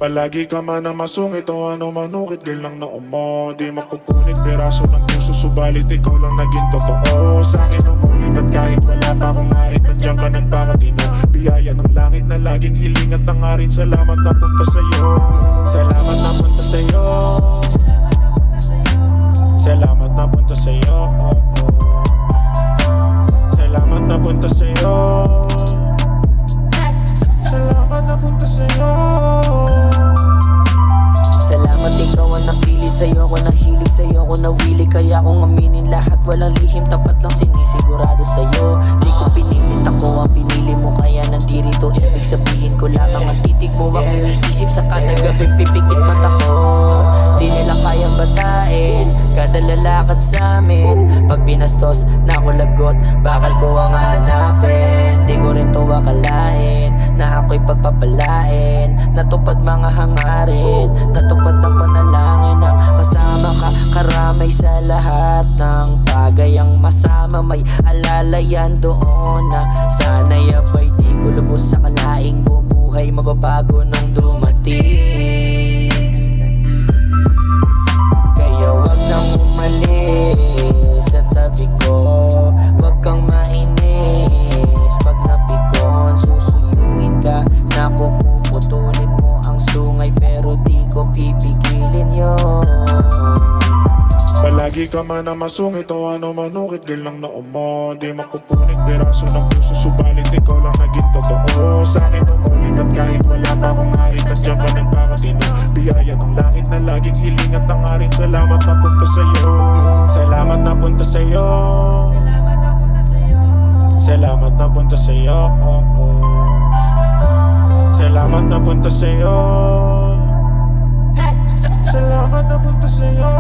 Palagi ka man na masungit o ano manukit, girl lang noo mo di mapupunit. Peraso ng puso subalit ikaw lang naging totoo sa akin umulit. At kahit wala pa akong harit, nandiyan ka nagpakatino. Biyaya ng langit na laging hiling at tangarin. Salamat na punta sa'yo. Salamat na punta sa'yo. Salamat na punta sa'yo. Salamat na punta sa'yo. Salamat na punta sa'yo. Salamat, ikaw ang napili, sa'yo ako nahilig, sa'yo ako nawili. Kaya kung aminin lahat, walang lihim, tapat lang sinisigurado sa'yo. Di ko pinilit, ako ang pinili mo, kaya nandirito. Ibig sabihin ko lamang ang titig mo, ang iniisip sa kada gabi, pipikit mata ko. Di nila kayang batain kada lalakad sa'min. Pag binastos na ako lagot, bakal ko ang hanapin. Di ko rin to akalain na ako'y pagpapalain. Natupad mga hangarin, natupad ang panalangin na kasama ka. Karamay sa lahat ng bagay ang masama. May alalayan doon na sana'y abay di ko lubos sa kalaing bubuhay. Mababago nung dumating. Kaya wag nang umalis sa tabi ko. Wag kang mainis pag napikon. Susuyuin ka na puputulin mo ang sungay, pero di ko pipigilin yun. Palagi ka man na masungit o ano manukit, girl lang noo mo di mapupunit. Peraso ng puso subalit ikaw lang naging totoo sa akin umulit. At kahit wala pa akong harit, nandiyan ka nagpakatino. Biyaya ng langit na laging hiling at tangarin. Salamat na punta sa'yo. Salamat na punta sa'yo. Salamat na punta sa'yo. Salamat na punta sa'yo. Salamat na punta sa'yo.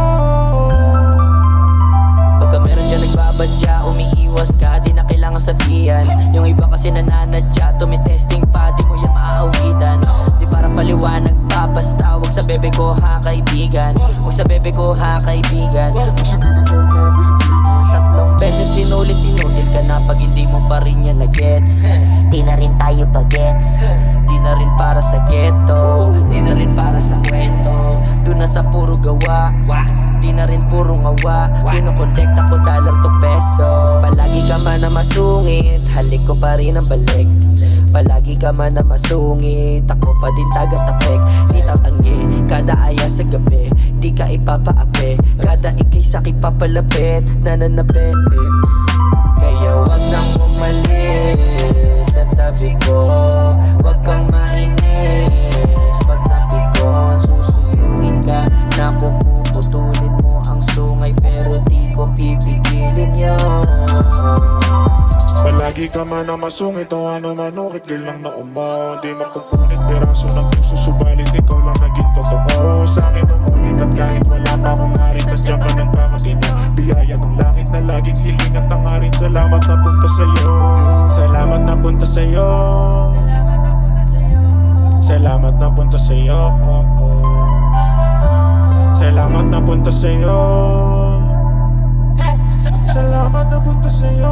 Pagka meron dyan nagbabadya, umiiwas ka, di na kailangan sabihan. Yung iba kasi nananadya, tumitesting pa, di mo yan maaawitan. Di para paliwanag pa, basta wag sa bebe ko ha kaibigan. Wag sa bebe ko ha kaibigan. Tatlong beses sinulit, inutil ka na pag hindi mo pa rin yan na-gets. Di na rin tayo bagets. Di na rin para sa ghetto, di na rin para sa kwento. Doon na sa puro gawa, di na rin puro ngawa. Kinokolekta ko dollar to peso. Palagi ka man na masungit, halik ko pa rin ang balik. Palagi ka man na masungit, ako pa din taga-tapik. Di tatanggi, kada aya sa gabi, di ka ipapaapi. Kada ikay sakit papalapit, nananabi. Kaya wag nang umalis sa tabi ko. Wag kang mainis pag napikon. Susuyuin ka na puputulin mo ang sungay, pero di ko pipigilin yun. Palagi ka man na masungit o ano manukit, girl lang noo mo di mapupunit. Peraso ng puso subalit ikaw lang naging totoo sa akin umulit. At kahit wala pa akong harit, nandiyan ka nagpakatino. Biyaya ng langit na laging hiling at tangarin. Salamat na punta sa'yo. Salamat na punta sa'yo. Salamat na punta sa'yo. Salamat na punta sa'yo. Salamat na punta sa'yo.